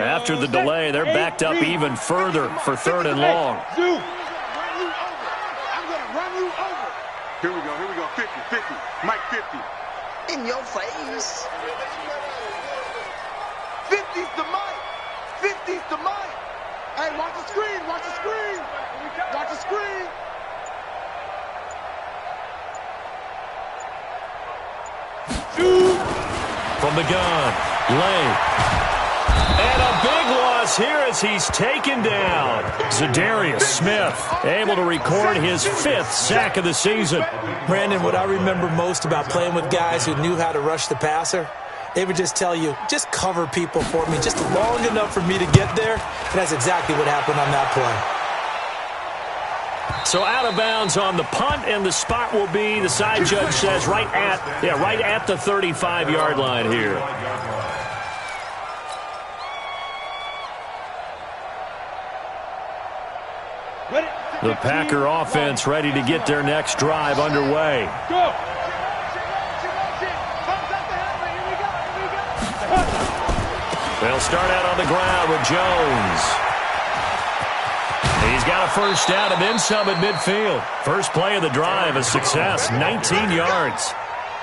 After the delay, they're backed up even further for 3rd and long. I'm going to run you over. Here we go. 50. Mike 50. In your face. 50's the Mike. 50's the Mike. Hey, watch the screen. Watch the screen. Watch the screen. From the gun, Lay. And a big loss here as he's taken down. Zadarius Smith able to record his 5th sack of the season. Brandon, what I remember most about playing with guys who knew how to rush the passer, they would just tell you, just cover people for me, just long enough for me to get there. And that's exactly what happened on that play. So out of bounds on the punt, and the spot will be, the side judge says, right at the 35-yard line here. The Packer offense ready to get their next drive underway. Go. They'll start out on the ground with Jones. He's got a first down and then some at midfield. First play of the drive, a success, 19 yards.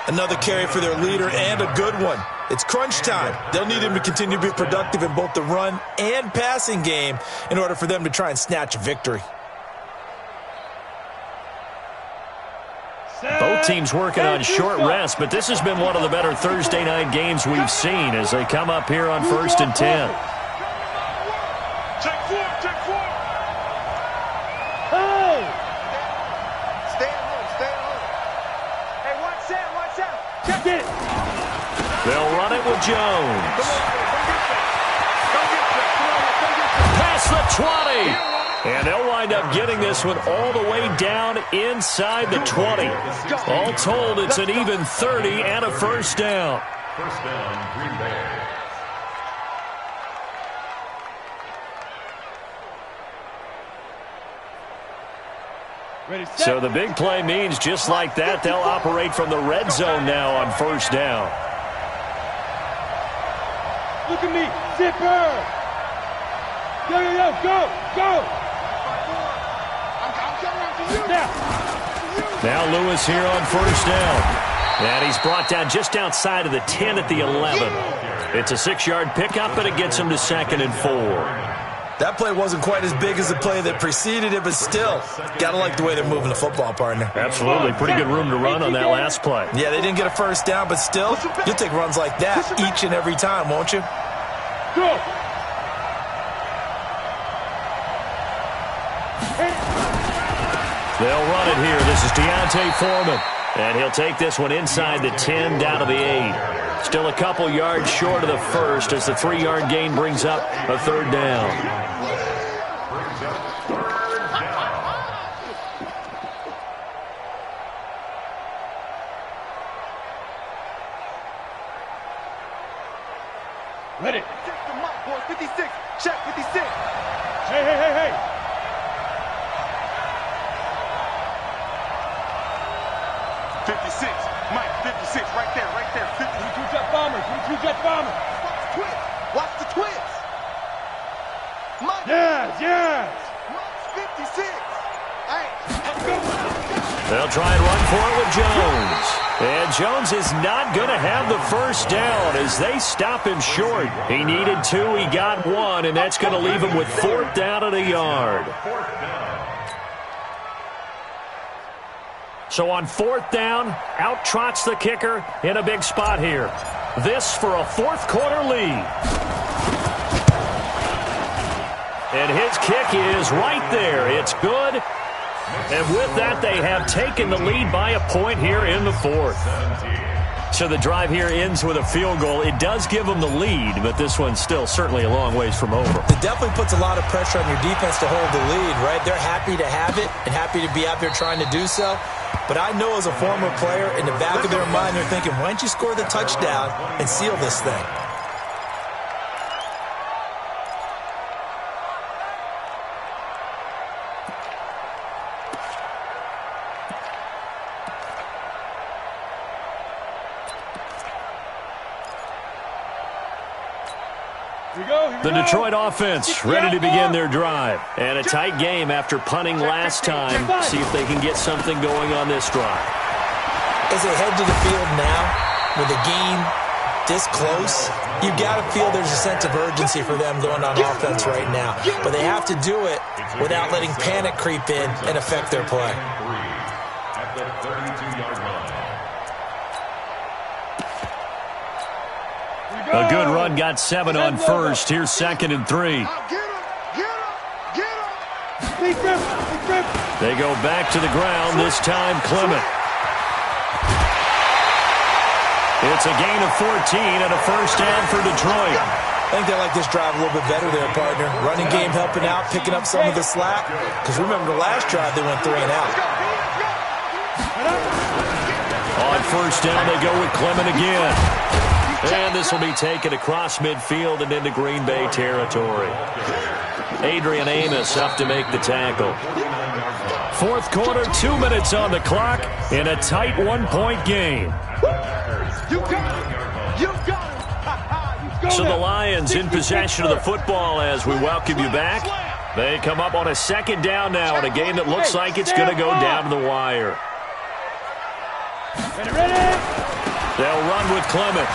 Another carry for their leader and a good one. It's crunch time. They'll need him to continue to be productive in both the run and passing game in order for them to try and snatch a victory. Both teams working on short rest, but this has been one of the better Thursday night games we've seen as they come up here on 1st and 10. Check four. Hey! Stay at home. Hey, watch out. Check it. They'll run it with Jones. Past the 20. And they'll wind up getting this one all the way down inside the 20. All told, it's an even 30 and a first down. First down, Green Bay. So the big play means just like that, they'll operate from the red zone now on first down. Look at me. Zipper. Go. Now Lewis here on first down. And he's brought down just outside of the 10 at the 11. It's a 6-yard pickup, but it gets him to 2nd and 4. That play wasn't quite as big as the play that preceded it, but still, got to like the way they're moving the football, partner. Absolutely. Pretty good room to run on that last play. Yeah, they didn't get a first down, but still, you'll take runs like that each and every time, won't you? Go. They'll run it here. This is Deontay Foreman. And he'll take this one inside the 10, down to the 8. Still a couple yards short of the first as the 3-yard gain brings up a 3rd down. Hey, hey, hey, hey. Mike, 56, right there, right there. 50. 22 jet bombers, 22 jet bombers. Watch the twins. Mike. Yes, yes. Mike's 56. Hey, let's go. They'll try and run for it with Jones. And Jones is not going to have the first down as they stop him short. He needed 2, he got 1, and that's going to leave him with 4th down and a yard. So on 4th down, out trots the kicker in a big spot here. This for a 4th quarter lead. And his kick is right there. It's good. And with that, they have taken the lead by a point here in the 4th. So the drive here ends with a field goal. It does give them the lead, but this one's still certainly a long ways from over. It definitely puts a lot of pressure on your defense to hold the lead, right? They're happy to have it and happy to be out there trying to do so. But I know as a former player, in the back of their mind, they're thinking, why don't you score the touchdown and seal this thing? The Detroit offense ready to begin their drive. And a tight game after punting last time. See if they can get something going on this drive. As they head to the field now, with the game this close, you've got to feel there's a sense of urgency for them going on offense right now. But they have to do it without letting panic creep in and affect their play. At the 32-yard line. A good run got 7 on first. Here's 2nd and 3. They go back to the ground, this time Clement. It's a gain of 14 and a first down for Detroit. I think they like this drive a little bit better there, partner. Running game helping out, picking up some of the slack. Because remember, the last drive they went 3 and out. On first down, they go with Clement again. And this will be taken across midfield and into Green Bay territory. Adrian Amos up to make the tackle. 4th quarter, 2 minutes on the clock in a tight 1-point game. So the Lions in possession of the football as we welcome you back. They come up on a 2nd down now in a game that looks like it's going to go down to the wire. They'll run with Clement.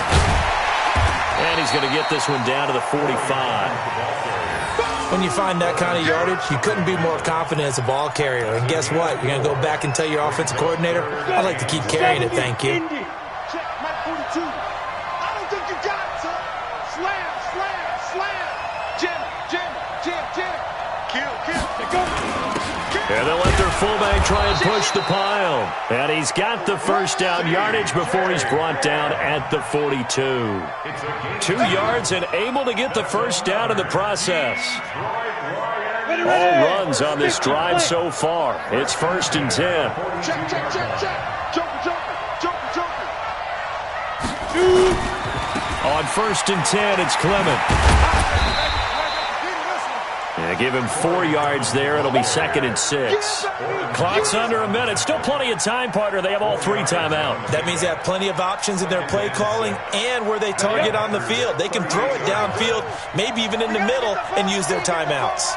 And he's going to get this one down to the 45. When you find that kind of yardage, you couldn't be more confident as a ball carrier. And guess what? You're going to go back and tell your offensive coordinator, I'd like to keep carrying it, thank you. Check, Mike 42. I don't think you got it, son. Slam, slam, slam. Jim, Jim, Jim, Jim. Kill, kill. Go. And they'll let their fullback try and push the pile. And he's got the first down yardage before he's brought down at the 42. 2 yards and able to get the first down in the process. All runs on this drive so far. It's 1st and 10. Check, check, check, check. Joker, joker, joker, joker. On 1st and 10, it's Clement. Yeah, give him 4 yards there. It'll be 2nd and 6. Clock's under a minute. Still plenty of time, partner. They have all 3 timeouts. That means they have plenty of options in their play calling and where they target on the field. They can throw it downfield, maybe even in the middle, and use their timeouts.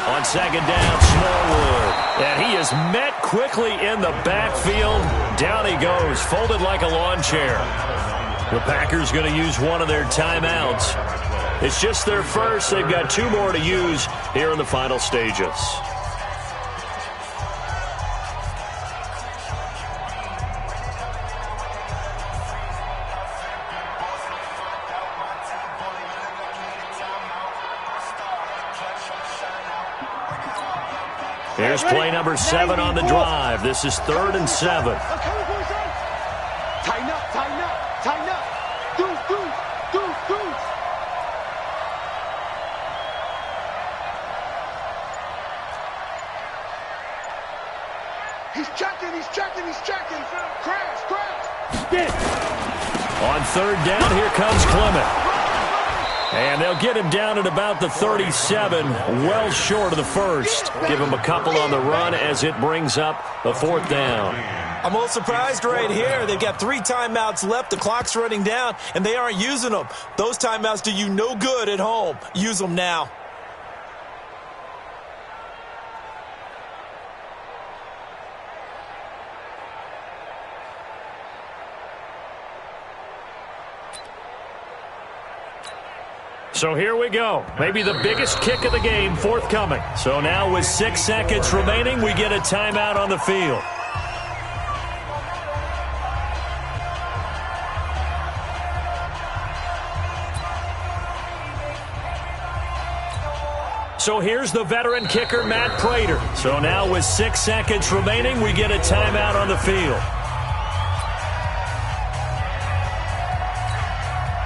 On 2nd down, Smallwood. And he is met quickly in the backfield. Down he goes, folded like a lawn chair. The Packers going to use one of their timeouts. It's just their first. They've got 2 more to use here in the final stages. Here's play number 7 on the drive. This is 3rd and 7. Tighten up, tighten up, tighten up. Deuce. He's checking. Crash. Get it. On third down, here comes Clement. And they'll get him down at about the 37, well short of the first. Give him a couple on the run as it brings up a fourth down. I'm a little surprised right here. They've got 3 timeouts left. The clock's running down, and they aren't using them. Those timeouts do you no good at home. Use them now. So here we go. Maybe the biggest kick of the game forthcoming. So now with 6 seconds remaining, we get a timeout on the field. So here's the veteran kicker, Matt Prater. So now with 6 seconds remaining, we get a timeout on the field.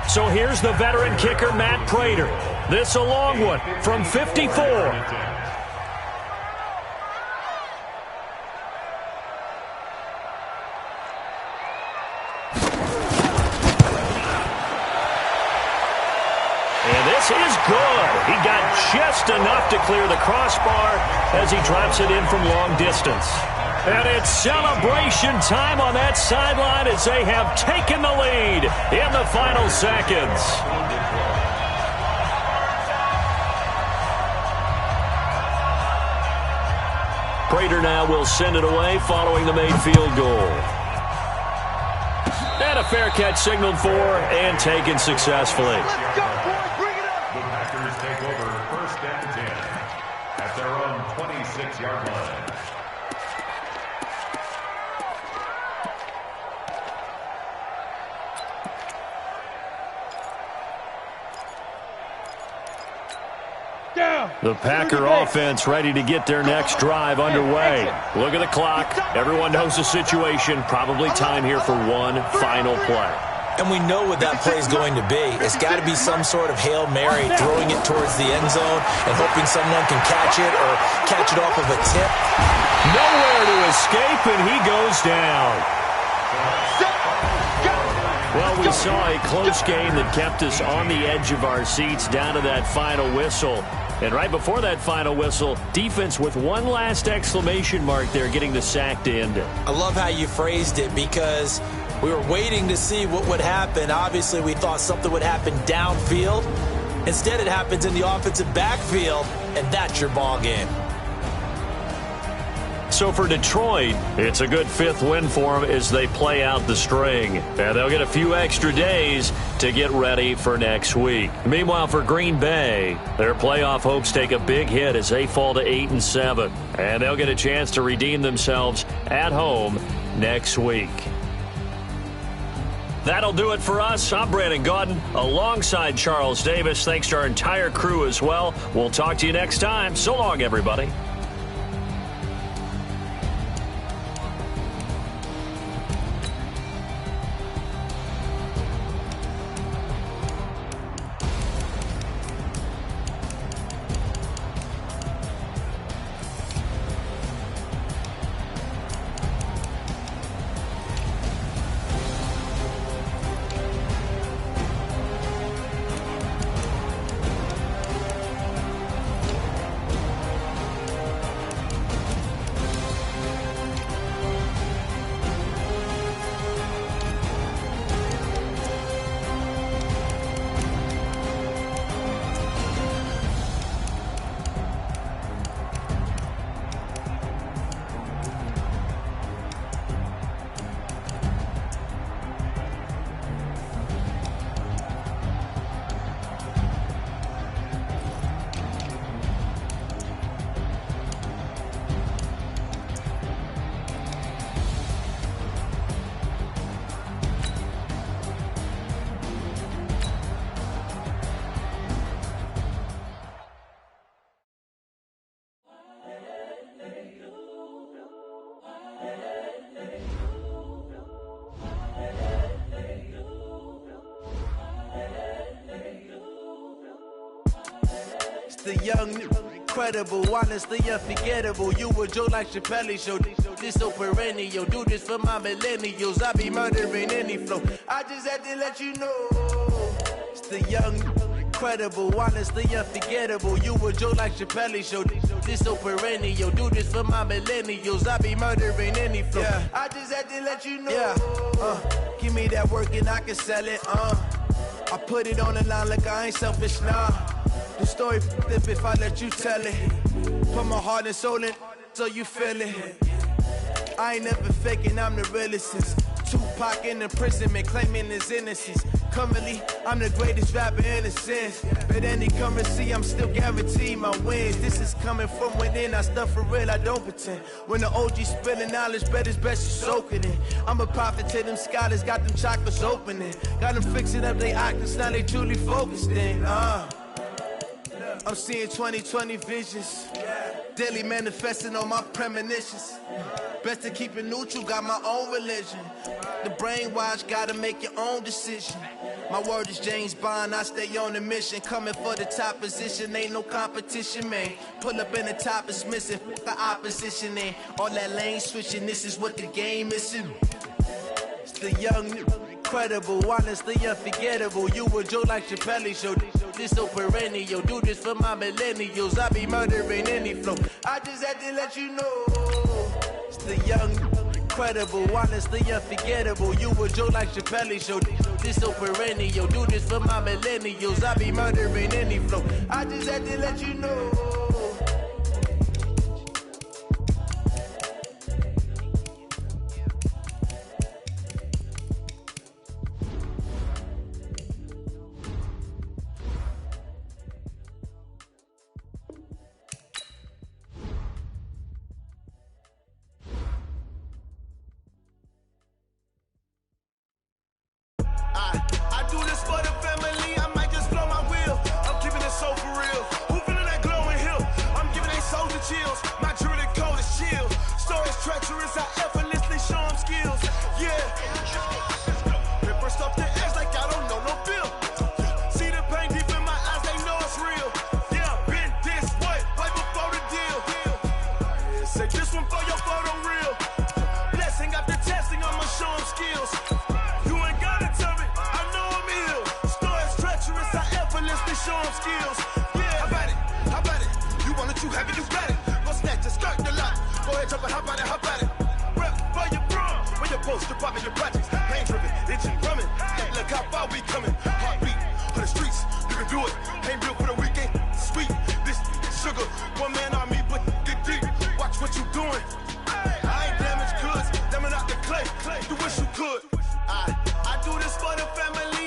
So here's the veteran kicker, Matt Prater. This a long one from 54. And this is good. He got just enough to clear the crossbar as he drops it in from long distance. And it's celebration time on that sideline as they have taken the lead in the final seconds. Prater now will send it away following the made field goal. And a fair catch signaled for and taken successfully. Let's go, boys. Bring it up. The Packers take over 1st and 10 at their own 26-yard line. The Packer offense ready to get their next drive underway. Look at the clock. Everyone knows the situation. Probably time here for one final play. And we know what that play is going to be. It's got to be some sort of Hail Mary, throwing it towards the end zone and hoping someone can catch it or catch it off of a tip. Nowhere to escape, and he goes down. Well, we saw a close game that kept us on the edge of our seats down to that final whistle. And right before that final whistle, defense with one last exclamation mark there, getting the sack to end it. I love how you phrased it because we were waiting to see what would happen. Obviously, we thought something would happen downfield. Instead, it happens in the offensive backfield, and that's your ball game. So for Detroit, it's a good 5th win for them as they play out the string. And they'll get a few extra days to get ready for next week. Meanwhile, for Green Bay, their playoff hopes take a big hit as they fall to 8-7. And they'll get a chance to redeem themselves at home next week. That'll do it for us. I'm Brandon Gaudin alongside Charles Davis. Thanks to our entire crew as well. We'll talk to you next time. So long, everybody. The young Incredible, honestly unforgettable. You a joke like Chappelle Show. This so perennial. Do this for my millennials. I be murdering any flow. I just had to let you know. It's the young, incredible, honestly unforgettable. You a joke like Chappelle Show. This so perennial. Do this for my millennials. I be murdering any flow. Yeah. I just had to let you know. Yeah. Give me that work and I can sell it. I put it on the line like I ain't selfish, nah. The story flip if I let you tell it. Put my heart and soul in so you feel it. I ain't never faking, I'm the realest since Tupac in imprisonment, claiming his innocence. Currently, I'm the greatest rapper in a sense. But any currency, I'm still guaranteed my wins. This is coming from within, I stuff for real, I don't pretend. When the OG spilling knowledge, bet it's best you soak it in. I'm a prophet to them scholars, got them chakras opening. Got them fixing up they octaves, now they truly focused in. I'm seeing 2020 visions. Daily manifesting on my premonitions. Best to keep it neutral, got my own religion. The brainwash, gotta make your own decision. My word is James Bond, I stay on the mission. Coming for the top position, ain't no competition, man. Pull up in the top is missing, the opposition ain't. All that lane switching, this is what the game is. It's the young, incredible, honestly unforgettable. You a joke like Chappelle Show. This so perennial. Do this for my millennials. I be murdering any flow. I just had to let you know. It's the young, incredible, honestly unforgettable. You a joke like Chappelle Show. This so perennial. Do this for my millennials. I be murdering any flow. I just had to let you know. I do this for the family, I might just blow my wheel. I'm keeping it so for real. Who feeling that glowing hill? I'm giving they soldier chills. My jewelry cold as chill. Stories treacherous, I effortlessly show them skills. Yeah. Ripper stuff the edge like I don't know no bill. See the pain deep in my eyes, they know it's real. Yeah, been this way, right before the deal. Say this one for your photo reel. Blessing after testing, I'ma show them skills. You ain't gotta tell me, I know I'm ill. Stories treacherous, I effortlessly show them skills. Yeah, how about it? You want it, you have it, you got it. Go snatch a skirt the lot. Go ahead, jump it, how about it? Rep for your bro, when your post, department, your projects. Pain driven, itching, drumming. Hey, look how far we coming. Heartbeat on the streets, you can do it. Ain't built for the weekend, sweet. This sugar, one man army, but get deep. Watch what you doing. I ain't damaged goods, damn it out the clay. You wish you could. I do this for the family.